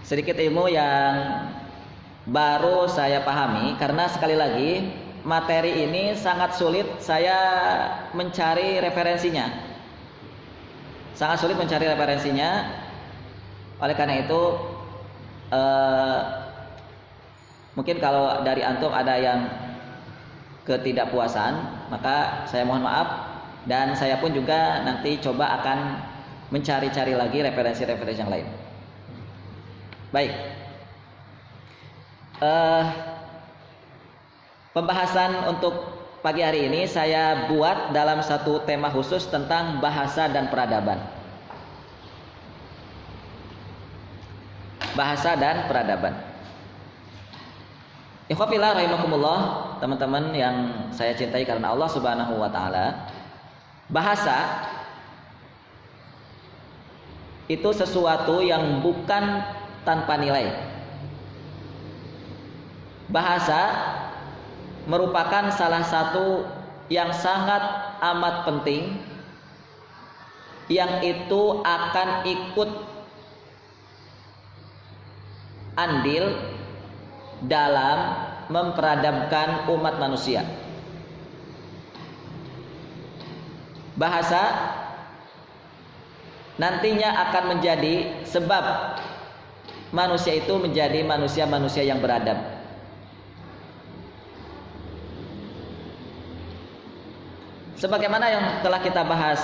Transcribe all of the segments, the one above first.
sedikit ilmu yang baru saya pahami, karena sekali lagi materi ini sangat sulit saya mencari referensinya. Sangat sulit mencari referensinya. Oleh karena itu mungkin kalau dari antum ada yang ketidakpuasan, maka saya mohon maaf, dan saya pun juga nanti coba akan mencari-cari lagi referensi-referensi yang lain. Baik. Pembahasan untuk pagi hari ini saya buat dalam satu tema khusus tentang bahasa dan peradaban. Bahasa dan peradaban. Ikhwafillah rahimakumullah, teman-teman yang saya cintai karena Allah Subhanahu wa taala. Bahasa itu sesuatu yang bukan tanpa nilai. Bahasa merupakan salah satu yang sangat amat penting, yang itu akan ikut andil dalam memperadabkan umat manusia. Bahasa nantinya akan menjadi sebab manusia itu menjadi manusia-manusia yang beradab. Sebagaimana yang telah kita bahas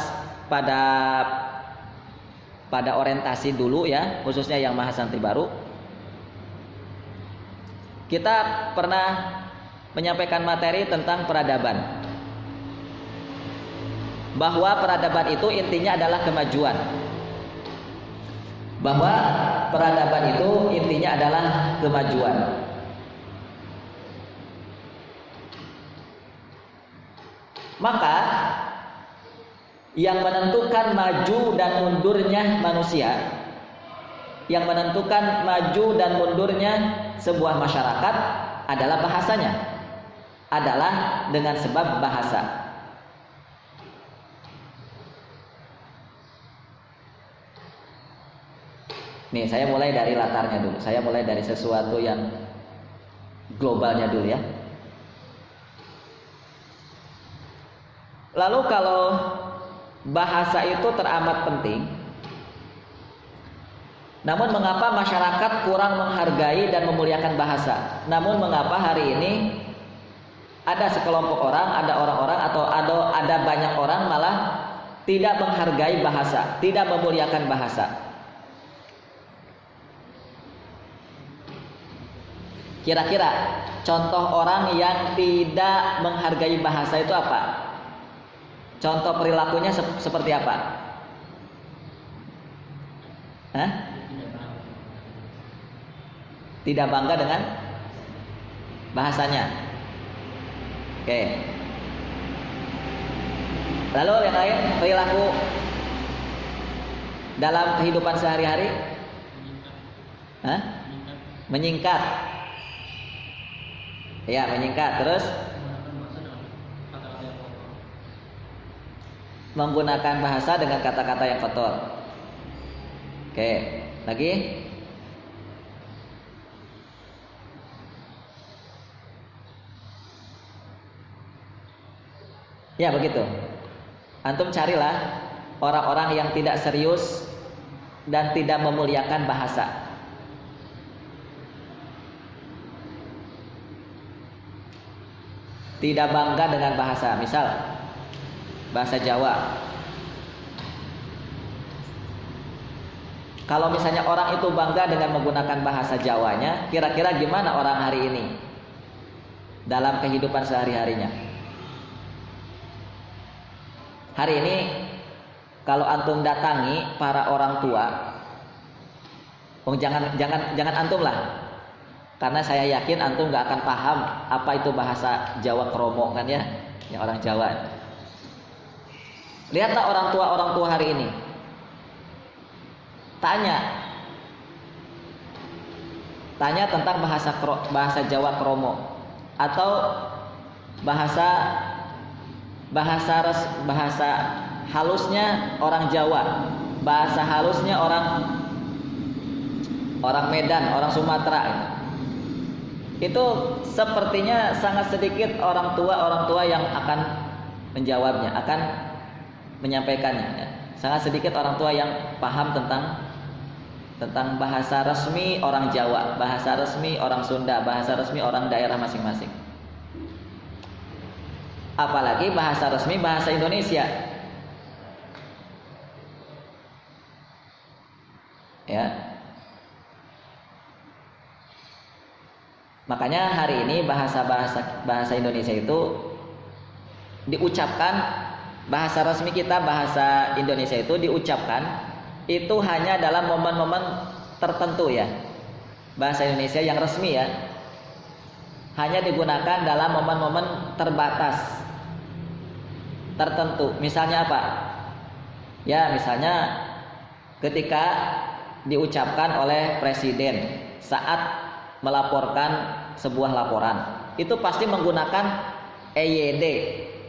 pada orientasi dulu ya, khususnya yang Mahasantri baru, kita pernah menyampaikan materi tentang peradaban, bahwa peradaban itu intinya adalah kemajuan, bahwa peradaban itu intinya adalah kemajuan. Maka yang menentukan maju dan mundurnya manusia, yang menentukan maju dan mundurnya sebuah masyarakat adalah bahasanya, adalah dengan sebab bahasa. Nih, saya mulai dari latarnya dulu. Saya mulai dari sesuatu yang globalnya dulu ya. Lalu kalau bahasa itu teramat penting, namun mengapa masyarakat kurang menghargai dan memuliakan bahasa? Namun mengapa hari ini ada sekelompok orang, ada orang-orang atau ada banyak orang malah tidak menghargai bahasa, tidak memuliakan bahasa? Kira-kira contoh orang yang tidak menghargai bahasa itu apa? Contoh perilakunya seperti apa? Hah? Tidak bangga dengan bahasanya. Oke. Lalu yang lain, perilaku dalam kehidupan sehari-hari? Hah? Menyingkat. Ya, menyingkat. Terus menggunakan bahasa dengan kata-kata yang kotor. Oke, lagi? Ya, begitu. Antum carilah orang-orang yang tidak serius dan tidak memuliakan bahasa. Tidak bangga dengan bahasa, misal bahasa Jawa. Kalau misalnya orang itu bangga dengan menggunakan bahasa Jawanya, kira-kira gimana orang hari ini dalam kehidupan sehari-harinya? Hari ini kalau antum datangi para orang tua, jangan antum lah, karena saya yakin antum nggak akan paham apa itu bahasa Jawa kromo kan ya, yang orang Jawa. Lihatlah orang tua hari ini. Tanya tentang bahasa Jawa kromo atau bahasa halusnya orang Jawa, bahasa halusnya orang orang Medan, orang Sumatera itu sepertinya sangat sedikit orang tua yang akan menjawabnya, akan menyampaikannya ya. Sangat sedikit orang tua yang paham tentang bahasa resmi orang Jawa, bahasa resmi orang Sunda, bahasa resmi orang daerah masing-masing. Apalagi bahasa resmi bahasa Indonesia. Ya. Makanya hari ini bahasa Indonesia itu diucapkan, bahasa resmi kita bahasa Indonesia itu diucapkan itu hanya dalam momen-momen tertentu ya. Bahasa Indonesia yang resmi ya hanya digunakan dalam momen-momen terbatas tertentu. Misalnya apa? Ya, misalnya ketika diucapkan oleh presiden saat melaporkan sebuah laporan, itu pasti menggunakan EYD,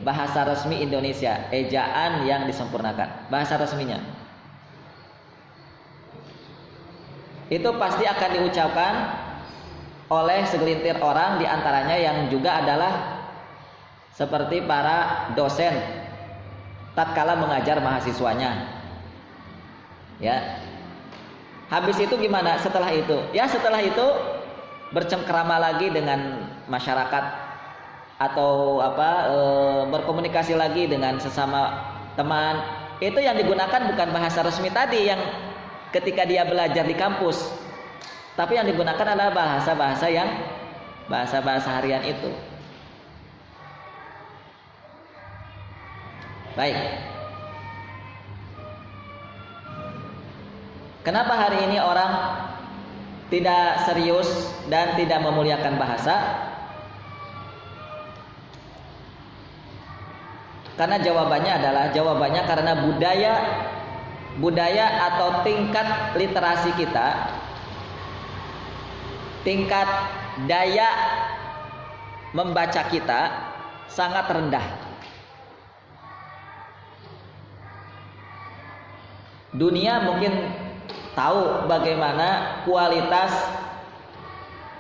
bahasa resmi Indonesia, ejaan yang disempurnakan, bahasa resminya. Itu pasti akan diucapkan oleh segelintir orang, diantaranya yang juga adalah seperti para dosen tatkala mengajar mahasiswanya. Ya. Habis itu gimana setelah itu? Ya, setelah itu bercengkrama lagi dengan masyarakat atau berkomunikasi lagi dengan sesama teman. Itu yang digunakan bukan bahasa resmi tadi yang ketika dia belajar di kampus, tapi yang digunakan adalah bahasa-bahasa harian itu. Baik. Kenapa hari ini orang tidak serius dan tidak memuliakan bahasa? Karena jawabannya karena budaya atau tingkat literasi kita, tingkat daya membaca kita sangat rendah. Dunia mungkin tahu bagaimana kualitas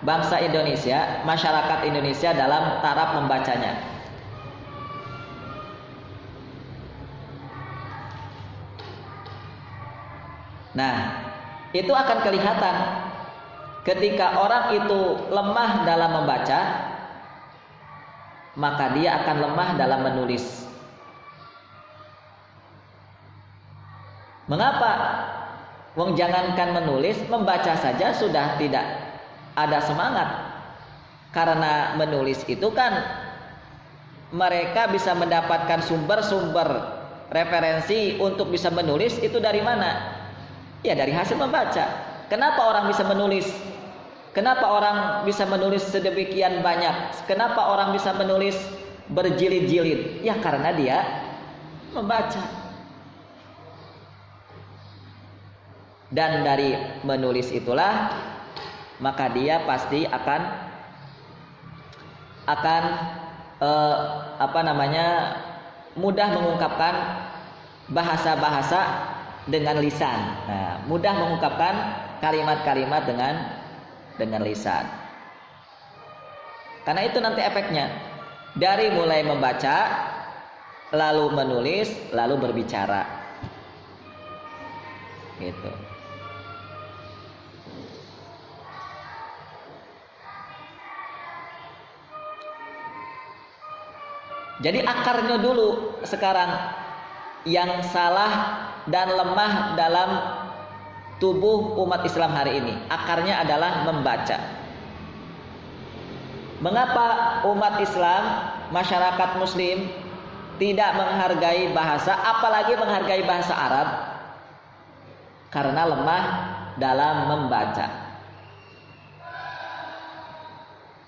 bangsa Indonesia, masyarakat Indonesia dalam taraf membacanya. Nah, itu akan kelihatan ketika orang itu lemah dalam membaca, maka dia akan lemah dalam menulis. Mengapa? Wong jangankan menulis, membaca saja sudah tidak ada semangat. Karena menulis itu kan mereka bisa mendapatkan sumber-sumber referensi untuk bisa menulis itu dari mana? Ya dari hasil membaca. Kenapa orang bisa menulis? Kenapa orang bisa menulis sedemikian banyak? Kenapa orang bisa menulis berjilid-jilid? Ya karena dia membaca. Dan dari menulis itulah maka dia pasti akan mudah mengungkapkan bahasa-bahasa dengan lisan. Nah, mudah mengungkapkan kalimat-kalimat dengan lisan. Karena itu nanti efeknya dari mulai membaca, lalu menulis, lalu berbicara. Gitu. Jadi akarnya dulu sekarang yang salah dan lemah dalam tubuh umat Islam hari ini, akarnya adalah membaca. Mengapa umat Islam, masyarakat muslim tidak menghargai bahasa, apalagi menghargai bahasa Arab? Karena lemah dalam membaca.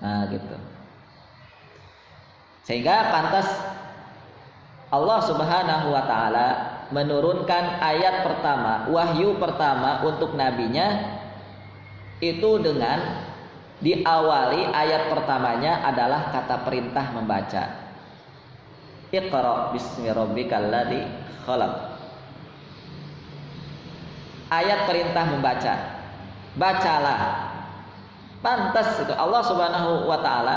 Nah gitu. Sehingga pantas Allah Subhanahu wa ta'ala menurunkan ayat pertama, wahyu pertama untuk nabinya itu dengan diawali ayat pertamanya adalah kata perintah membaca. Iqra bismi rabbikal ladzi khalaq. Ayat perintah membaca. bacalah. Pantas itu Allah Subhanahu wa taala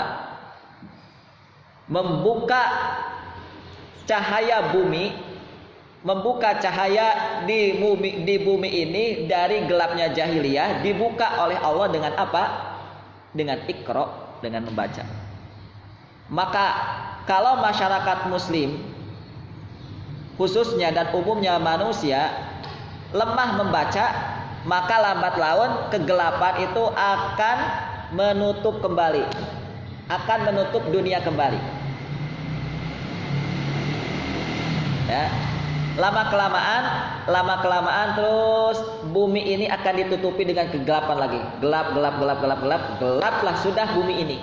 membuka cahaya bumi, membuka cahaya di bumi ini dari gelapnya jahiliyah, dibuka oleh Allah dengan apa? Dengan Iqra, dengan membaca. Maka kalau masyarakat muslim khususnya dan umumnya manusia lemah membaca, maka lambat laun kegelapan itu akan menutup kembali, akan menutup dunia kembali. Ya, lama kelamaan terus bumi ini akan ditutupi dengan kegelapan lagi. Gelaplah sudah bumi ini.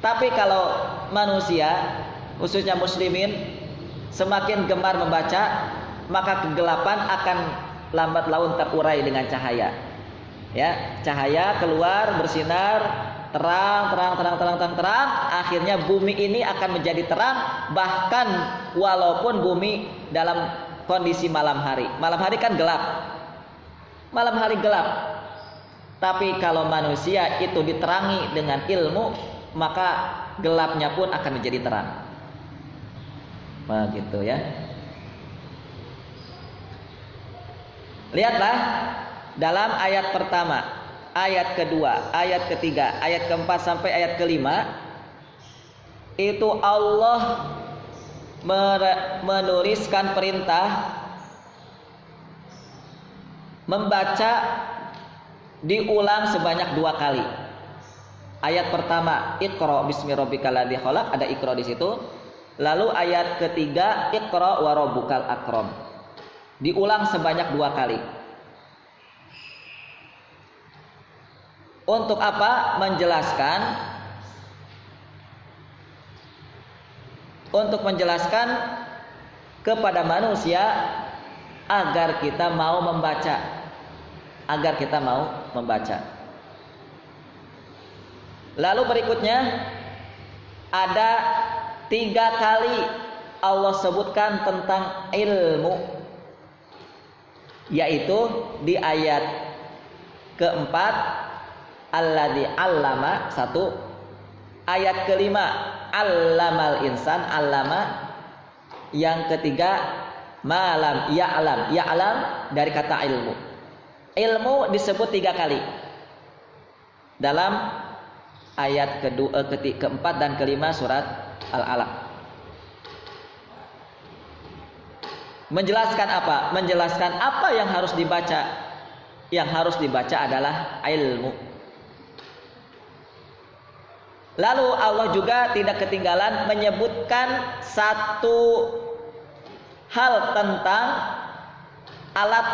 Tapi kalau manusia, khususnya muslimin, semakin gemar membaca, maka kegelapan akan lambat laun terurai dengan cahaya. Ya, cahaya keluar bersinar, terang. Akhirnya bumi ini akan menjadi terang, bahkan walaupun bumi dalam kondisi malam hari. Malam hari kan gelap. Malam hari gelap. Tapi kalau manusia itu diterangi dengan ilmu, maka gelapnya pun akan menjadi terang. Begitu ya. Lihatlah dalam ayat pertama, ayat kedua, ayat ketiga, ayat keempat sampai ayat kelima, itu Allah menuliskan perintah membaca diulang sebanyak 2 kali. Ayat pertama, Iqra bismi rabbikal ladzi khalaq, ada Iqra di situ. Lalu ayat ketiga, Iqra wa rabbukal akram. Diulang sebanyak 2 kali. Untuk apa? Untuk menjelaskan kepada manusia agar kita mau membaca. Lalu berikutnya ada 3 kali Allah sebutkan tentang ilmu, yaitu di ayat keempat alladzi 'allama 1, ayat kelima allamal insan 'allama, yang ketiga malam ya'lam dari kata ilmu. Ilmu disebut 3 kali dalam ayat keempat dan kelima surat Al-Alaq. Menjelaskan apa? Menjelaskan apa yang harus dibaca. Yang harus dibaca adalah ilmu. Lalu Allah juga tidak ketinggalan menyebutkan satu hal tentang alat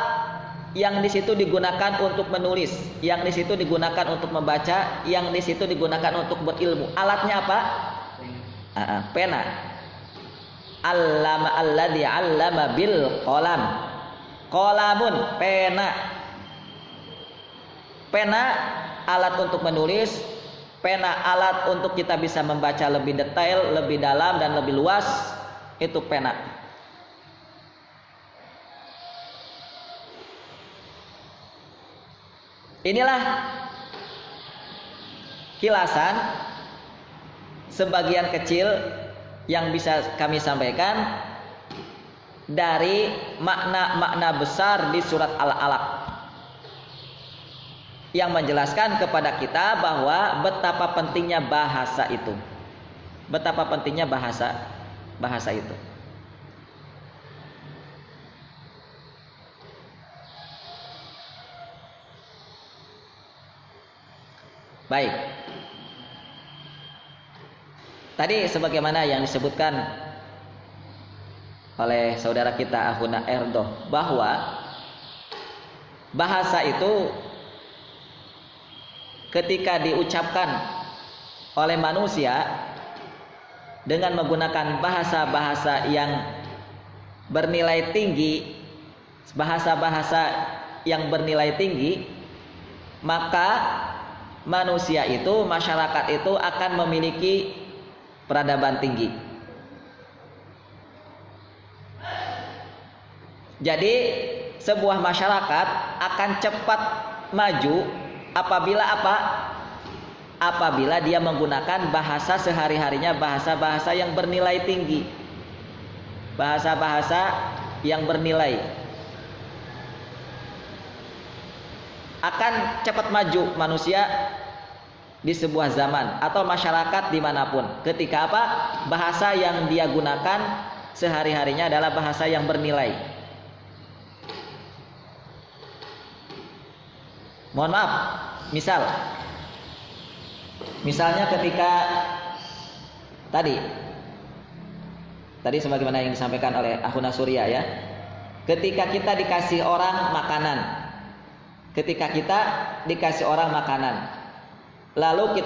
yang di situ digunakan untuk menulis, yang di situ digunakan untuk membaca, yang di situ digunakan untuk berilmu. Alatnya apa? Pena. Allama alladzi 'allama bil qalam. Qalamun, pena. Pena alat untuk menulis, pena alat untuk kita bisa membaca lebih detail, lebih dalam dan lebih luas, itu pena. Inilah kilasan sebagian kecil yang bisa kami sampaikan dari makna-makna besar di surat Al-Alaq, yang menjelaskan kepada kita bahwa betapa pentingnya bahasa itu, betapa pentingnya bahasa itu. Baik. Tadi sebagaimana yang disebutkan oleh saudara kita Ahuna Erdo, bahwa bahasa itu ketika diucapkan oleh manusia dengan menggunakan bahasa-bahasa yang bernilai tinggi, bahasa-bahasa yang bernilai tinggi, maka manusia itu, masyarakat itu akan memiliki peradaban tinggi. Jadi sebuah masyarakat akan cepat maju apabila apa? Apabila dia menggunakan bahasa sehari-harinya, bahasa-bahasa yang bernilai tinggi, bahasa-bahasa yang bernilai. Akan cepat maju manusia di sebuah zaman atau masyarakat dimanapun ketika apa? Bahasa yang dia gunakan sehari-harinya adalah bahasa yang bernilai. Mohon maaf, misalnya ketika tadi sebagaimana yang disampaikan oleh Akhuna Surya ya, ketika kita dikasih orang makanan, lalu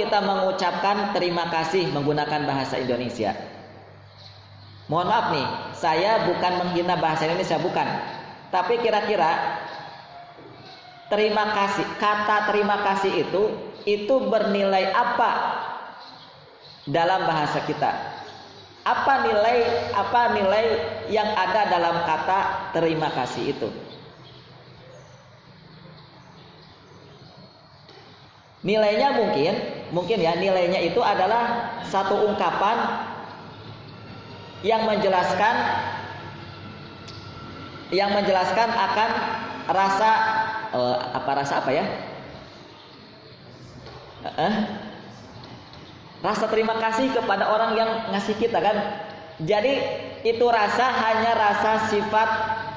kita mengucapkan terima kasih menggunakan bahasa Indonesia. Mohon maaf nih, saya bukan menghina bahasa Indonesia, bukan. Tapi kira-kira kata terima kasih itu bernilai apa dalam bahasa kita? Apa nilai yang ada dalam kata terima kasih itu? Nilainya mungkin ya, nilainya itu adalah satu ungkapan yang menjelaskan akan rasa apa ya? Rasa terima kasih kepada orang yang ngasih kita kan. Jadi itu hanya rasa sifat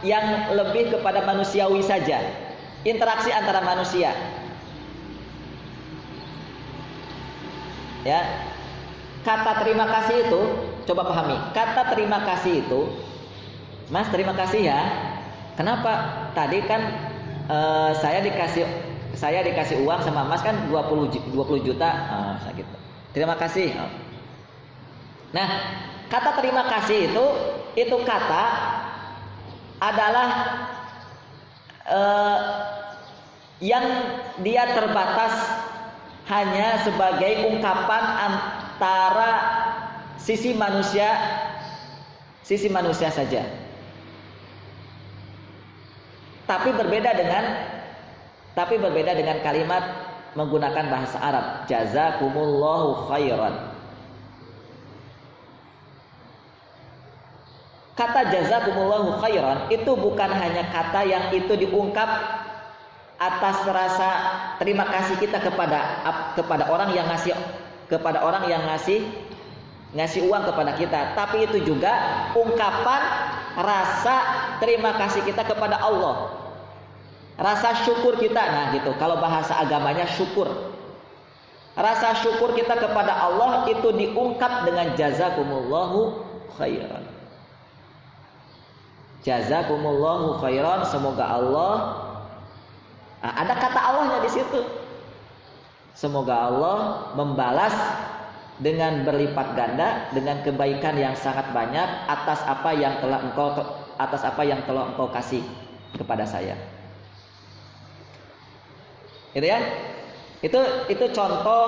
yang lebih kepada manusiawi saja, interaksi antara manusia. Ya, kata terima kasih itu, coba pahami, kata terima kasih itu, Mas terima kasih ya. Kenapa? Tadi kan saya dikasih uang sama Mas kan 20 juta, gitu. Terima kasih. Nah, kata terima kasih itu kata adalah yang dia terbatas hanya sebagai ungkapan antara sisi manusia saja. Tapi berbeda dengan kalimat menggunakan bahasa Arab, jazakumullahu khairan. Kata jazakumullahu khairan itu bukan hanya kata yang itu diungkap atas rasa terima kasih kita kepada orang yang ngasih uang kepada kita, tapi itu juga ungkapan rasa terima kasih kita kepada Allah, rasa syukur kita. Nah gitu, kalau bahasa agamanya syukur, rasa syukur kita kepada Allah itu diungkap dengan jazakumullahu khairan. Jazakumullahu khairan, semoga Allah, ada kata Allahnya di situ, semoga Allah membalas dengan berlipat ganda dengan kebaikan yang sangat banyak atas apa yang telah engkau kasih kepada saya. Gitu ya. Itu contoh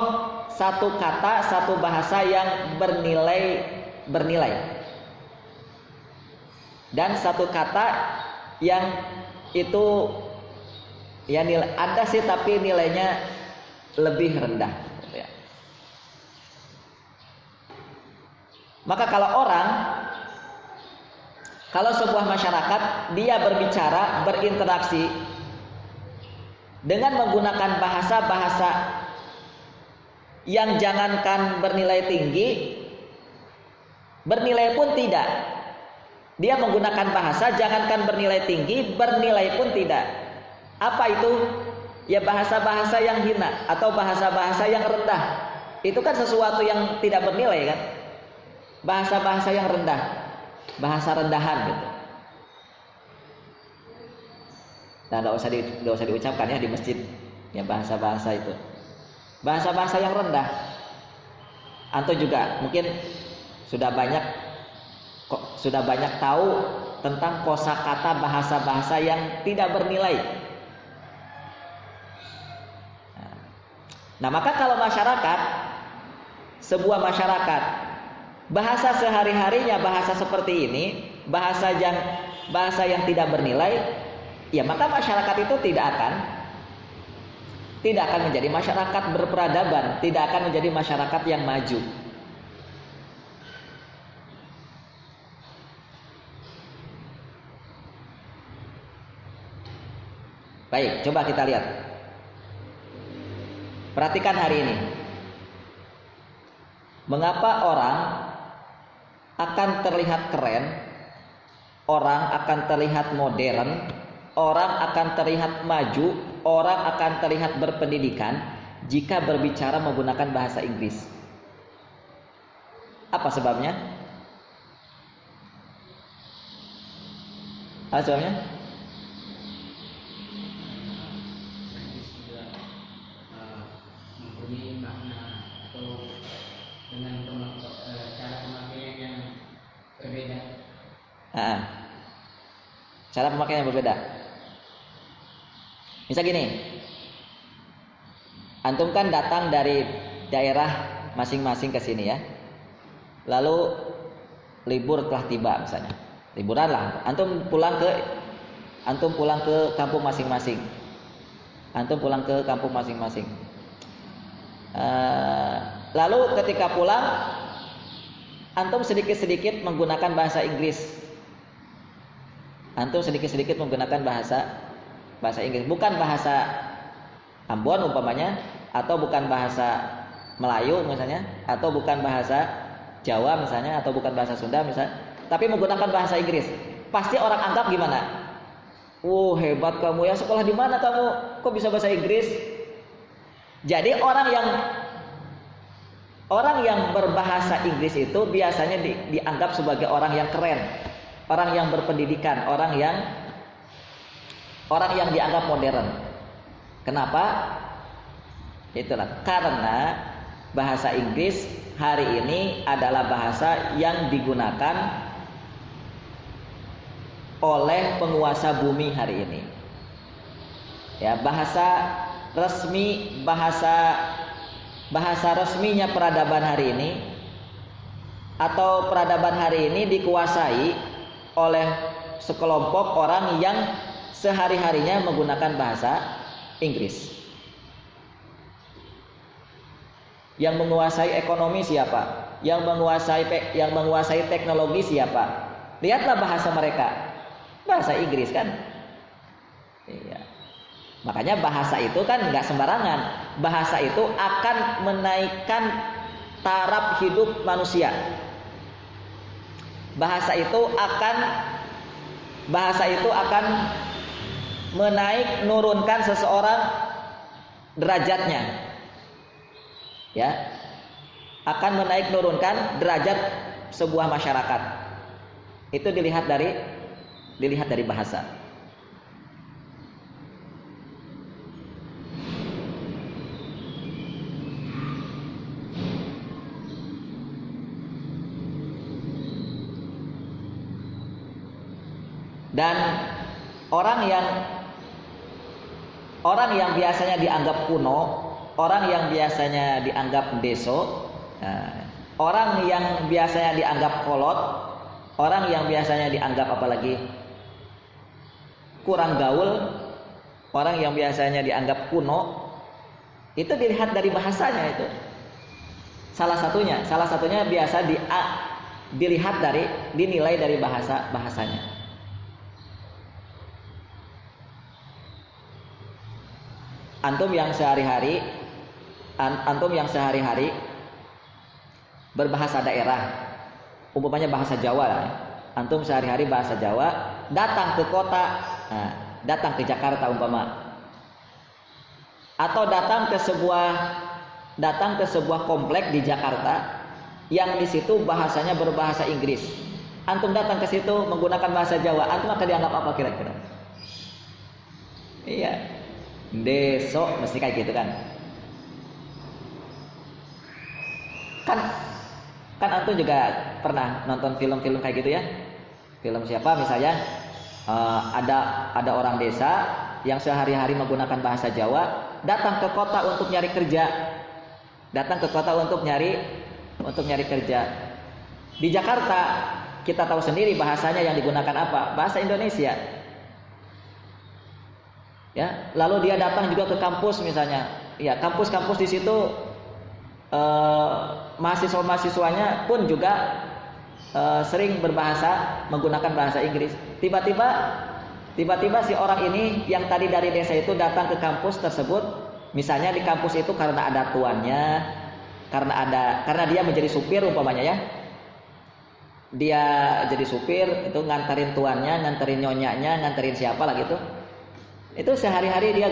satu kata, satu bahasa yang bernilai. Dan satu kata yang itu ya nilai ada sih tapi nilainya lebih rendah gitu ya. Maka kalau sebuah masyarakat dia berbicara, berinteraksi dengan menggunakan bahasa-bahasa yang jangankan bernilai tinggi, bernilai pun tidak. Dia menggunakan bahasa jangankan bernilai tinggi, bernilai pun tidak. Apa itu? Ya bahasa-bahasa yang hina atau bahasa-bahasa yang rendah. Itu kan sesuatu yang tidak bernilai kan? Bahasa-bahasa yang rendah, bahasa rendahan gitu. Nah, nggak usah diucapkan ya di masjid. Ya bahasa-bahasa itu, bahasa-bahasa yang rendah. Antum juga mungkin sudah banyak tahu tentang kosakata bahasa-bahasa yang tidak bernilai. Nah, maka kalau sebuah masyarakat Bahasa sehari-harinya bahasa seperti ini, bahasa yang tidak bernilai, ya maka masyarakat itu tidak akan menjadi masyarakat berperadaban, tidak akan menjadi masyarakat yang maju. Baik, coba kita lihat. Perhatikan hari ini. Mengapa orang akan terlihat keren, orang akan terlihat modern, orang akan terlihat maju, orang akan terlihat berpendidikan jika berbicara menggunakan bahasa Inggris? Apa sebabnya? Apa sebabnya? Mempunyai makna atau dengan cara pemakaian yang berbeda. Cara pemakaian yang berbeda. Misal gini, antum kan datang dari daerah masing-masing ke sini ya, lalu libur telah tiba misalnya, liburan lah, antum pulang ke kampung masing-masing, lalu ketika pulang antum sedikit-sedikit menggunakan bahasa Inggris, bukan bahasa Ambon umpamanya, atau bukan bahasa Melayu misalnya, atau bukan bahasa Jawa misalnya, atau bukan bahasa Sunda misalnya, tapi menggunakan bahasa Inggris. Pasti orang anggap gimana? Hebat kamu ya, sekolah di mana kamu? Kok bisa bahasa Inggris? Jadi orang yang berbahasa Inggris itu biasanya dianggap sebagai orang yang keren, orang yang berpendidikan, orang yang dianggap modern. Kenapa? Itulah karena bahasa Inggris hari ini adalah bahasa yang digunakan oleh penguasa bumi hari ini. Ya, bahasa resminya peradaban hari ini, atau peradaban hari ini dikuasai oleh sekelompok orang yang sehari-harinya menggunakan bahasa Inggris. Yang menguasai ekonomi siapa? Yang menguasai teknologi siapa? Lihatlah bahasa mereka, bahasa Inggris kan? Iya. Makanya bahasa itu kan nggak sembarangan. Bahasa itu akan menaikkan taraf hidup manusia. Bahasa itu akan nurunkan seseorang derajatnya. Ya. Akan nurunkan derajat sebuah masyarakat. Itu dilihat dari bahasa. Dan orang yang biasanya dianggap kuno, orang yang biasanya dianggap deso, orang yang biasanya dianggap kolot, orang yang biasanya dianggap apalagi kurang gaul, orang yang biasanya dianggap kuno, itu dilihat dari bahasanya itu. Salah satunya biasa dinilai dari bahasanya. Antum yang sehari-hari berbahasa daerah, umpamanya bahasa Jawa lah. Antum sehari-hari bahasa Jawa, datang ke kota, datang ke Jakarta umpama, atau datang ke sebuah komplek di Jakarta yang di situ bahasanya berbahasa Inggris. Antum datang ke situ menggunakan bahasa Jawa, antum akan dianggap apa kira-kira? Iya. Besok mesti kayak gitu kan antum juga pernah nonton film-film kayak gitu ya. Film siapa misalnya, ada orang desa yang sehari-hari menggunakan bahasa Jawa, datang ke kota untuk nyari kerja, Di Jakarta kita tahu sendiri bahasanya yang digunakan apa? Bahasa Indonesia. Ya, lalu dia datang juga ke kampus misalnya. Ya, kampus-kampus di situ mahasiswa-mahasiswanya pun juga sering berbahasa menggunakan bahasa Inggris. Tiba-tiba si orang ini yang tadi dari desa itu datang ke kampus tersebut, misalnya di kampus itu karena ada tuannya, karena dia menjadi supir umpamanya ya. Dia jadi supir itu nganterin tuannya, nganterin nyonyanya, nganterin siapa lah gitu. Itu sehari-hari dia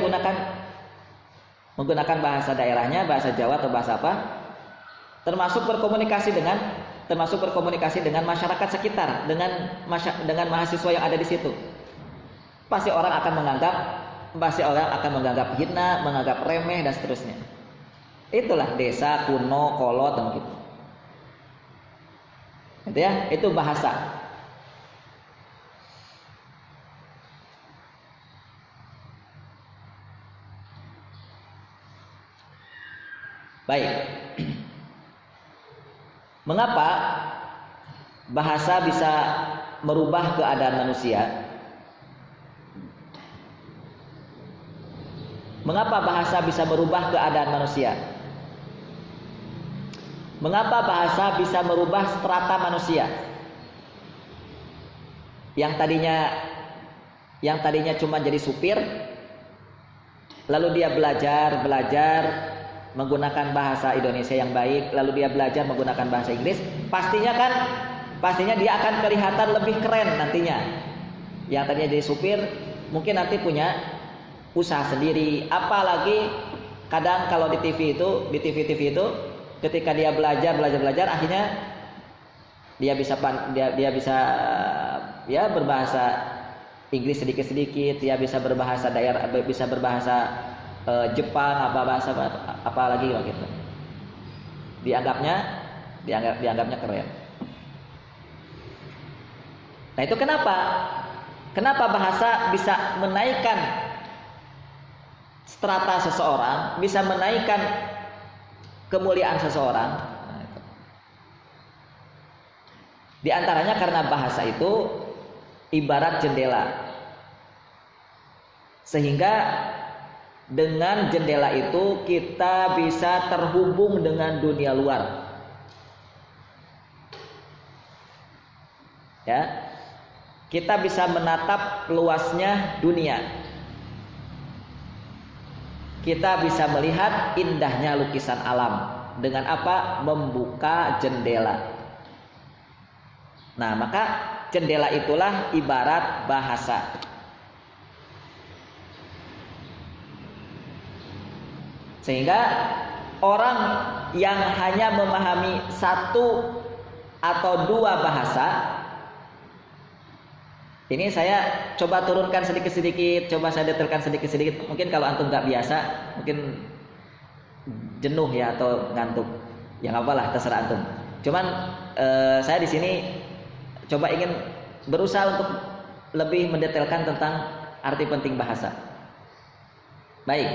menggunakan bahasa daerahnya, bahasa Jawa atau bahasa apa, termasuk berkomunikasi dengan masyarakat sekitar, dengan mahasiswa yang ada di situ. Pasti orang akan menganggap hina, menganggap remeh dan seterusnya. Itulah desa kuno, kolot dan gitu. Itu ya, itu bahasa. Baik. Mengapa bahasa bisa merubah keadaan manusia? Mengapa bahasa bisa merubah keadaan manusia? Mengapa bahasa bisa merubah strata manusia? Yang tadinya cuma jadi supir, lalu dia belajar menggunakan bahasa Indonesia yang baik, lalu dia belajar menggunakan bahasa Inggris, pastinya dia akan kelihatan lebih keren nantinya. Yang tadinya jadi supir mungkin nanti punya usaha sendiri. Apalagi kadang kalau di TV itu ketika dia belajar akhirnya dia bisa ya berbahasa Inggris sedikit-sedikit, dia bisa berbahasa Jepang, apa lagi gitu. Dianggapnya keren. Nah, itu kenapa bahasa bisa menaikkan strata seseorang, bisa menaikkan kemuliaan seseorang. Nah, itu. Di antaranya karena bahasa itu ibarat jendela. Sehingga dengan jendela itu kita bisa terhubung dengan dunia luar. Ya. Kita bisa menatap luasnya dunia. Kita bisa melihat indahnya lukisan alam. Dengan apa? Membuka jendela. Nah, maka jendela itulah ibarat bahasa. Sehingga orang yang hanya memahami satu atau dua bahasa, ini saya coba turunkan sedikit-sedikit, coba saya detailkan sedikit-sedikit. Mungkin kalau antum nggak biasa, mungkin jenuh ya atau ngantuk. Ya nggak apalah, terserah antum. Cuman saya di sini coba ingin berusaha untuk lebih mendetailkan tentang arti penting bahasa. Baik.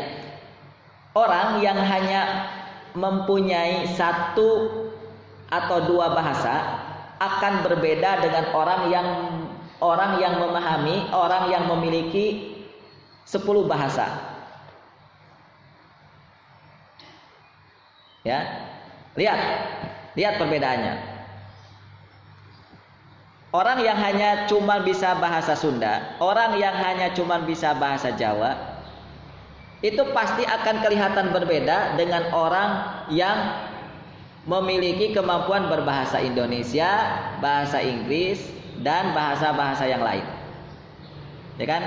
Orang yang hanya mempunyai satu atau dua bahasa akan berbeda dengan orang yang memahami, orang yang memiliki 10 bahasa. Ya. Lihat perbedaannya. Orang yang hanya cuma bisa bahasa Sunda, orang yang hanya cuma bisa bahasa Jawa, itu pasti akan kelihatan berbeda dengan orang yang memiliki kemampuan berbahasa Indonesia, bahasa Inggris, dan bahasa-bahasa yang lain. Ya kan?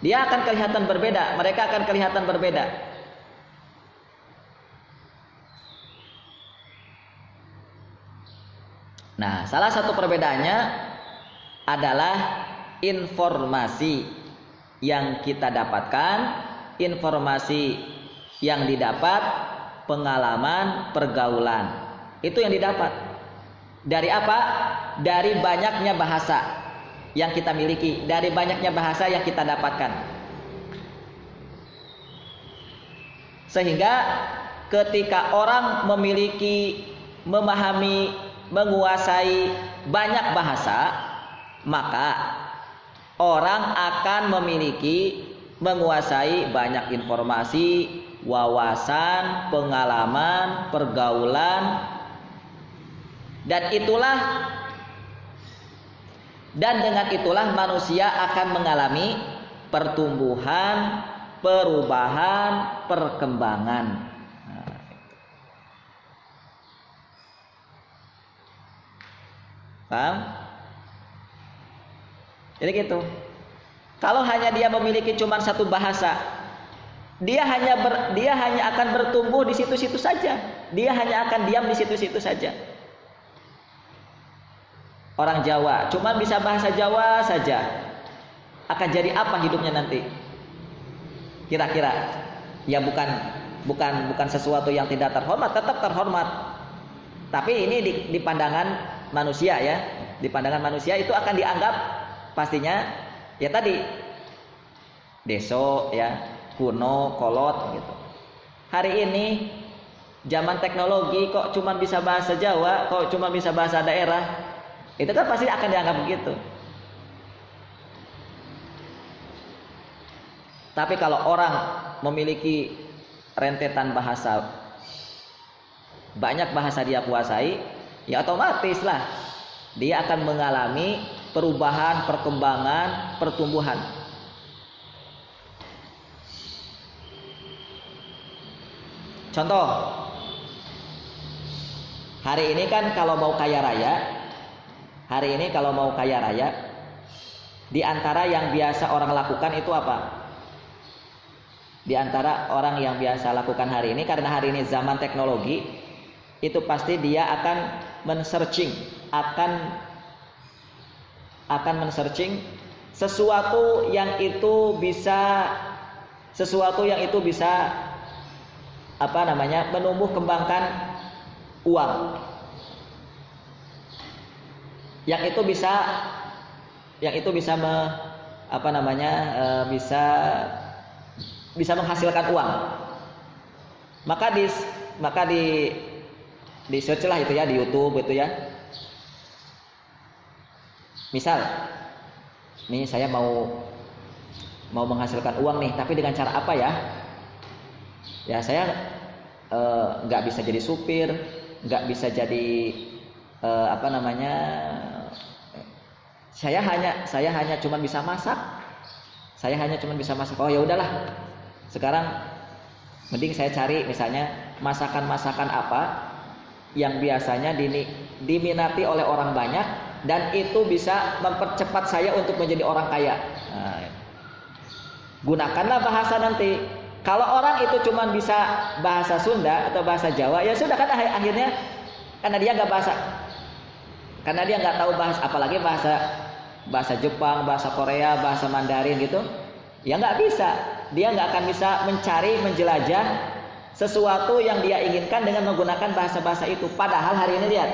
Dia akan kelihatan berbeda, mereka akan kelihatan berbeda. Nah, salah satu perbedaannya adalah informasi yang kita dapatkan, informasi yang didapat, pengalaman, pergaulan. Itu yang didapat. Dari apa? Dari banyaknya bahasa yang kita miliki, dari banyaknya bahasa yang kita dapatkan. Sehingga ketika orang memiliki menguasai banyak bahasa, maka orang akan menguasai banyak informasi, wawasan, pengalaman, pergaulan, dan dengan itulah manusia akan mengalami pertumbuhan, perubahan, perkembangan. Paham? Jadi gitu. Kalau hanya dia memiliki cuma satu bahasa, dia hanya akan bertumbuh di situ-situ saja. Dia hanya akan diam di situ-situ saja. Orang Jawa cuma bisa bahasa Jawa saja. Akan jadi apa hidupnya nanti? Kira-kira? Ya bukan sesuatu yang tidak terhormat, tetap terhormat. Tapi ini di pandangan manusia ya. Di pandangan manusia itu akan dianggap pastinya ya tadi deso ya, kuno, kolot gitu. Hari ini zaman teknologi kok cuma bisa bahasa Jawa, kok cuma bisa bahasa daerah. Itu kan pasti akan dianggap begitu. Tapi kalau orang memiliki rentetan bahasa, banyak bahasa dia kuasai, ya otomatis lah dia akan mengalami perubahan, perkembangan, pertumbuhan. Contoh, hari ini kan kalau mau kaya raya, di antara yang biasa orang lakukan itu apa? Di antara orang yang biasa lakukan hari ini, karena hari ini zaman teknologi, itu pasti dia akan men-searching, akan men-searching sesuatu yang itu bisa menumbuh kembangkan uang, yang itu bisa menghasilkan uang. Maka di search lah itu ya di YouTube itu ya. Misal, nih saya mau menghasilkan uang nih, tapi dengan cara apa ya? Ya saya nggak bisa jadi supir, nggak bisa jadi saya hanya cuma bisa masak. Oh ya udahlah, sekarang mending saya cari misalnya masakan-masakan apa yang biasanya diminati oleh orang banyak dan itu bisa mempercepat saya untuk menjadi orang kaya. Nah, gunakanlah bahasa nanti. Kalau orang itu cuma bisa bahasa Sunda atau bahasa Jawa, ya sudah kan akhirnya karena dia nggak tahu bahasa, apalagi bahasa Jepang, bahasa Korea, bahasa Mandarin gitu, ya nggak bisa. Dia nggak akan bisa mencari, menjelajah sesuatu yang dia inginkan dengan menggunakan bahasa-bahasa itu. Padahal hari ini lihat,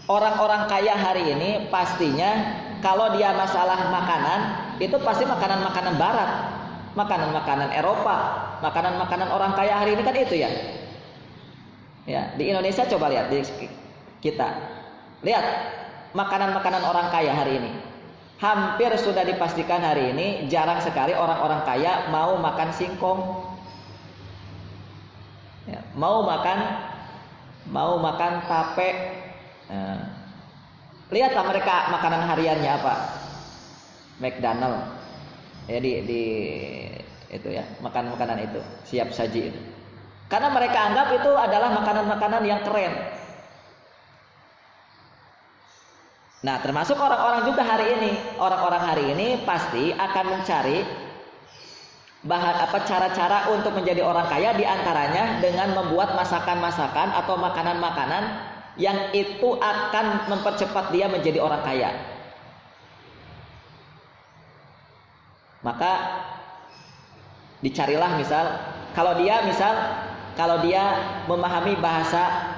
orang-orang kaya hari ini pastinya kalau dia masalah makanan, itu pasti makanan-makanan Barat, makanan-makanan Eropa, makanan-makanan orang kaya hari ini kan itu ya. Ya, di Indonesia coba lihat kita. Lihat makanan-makanan orang kaya hari ini. Hampir sudah dipastikan hari ini jarang sekali orang-orang kaya mau makan singkong. Ya, mau makan tape. Nah, lihatlah mereka makanan hariannya apa? McDonald. Ya di itu ya, makanan itu, siap saji itu. Karena mereka anggap itu adalah makanan-makanan yang keren. Nah, termasuk orang-orang juga hari ini. Orang-orang hari ini pasti akan mencari cara-cara untuk menjadi orang kaya, diantaranya dengan membuat masakan-masakan atau makanan-makanan yang itu akan mempercepat dia menjadi orang kaya. Maka dicarilah kalau dia memahami bahasa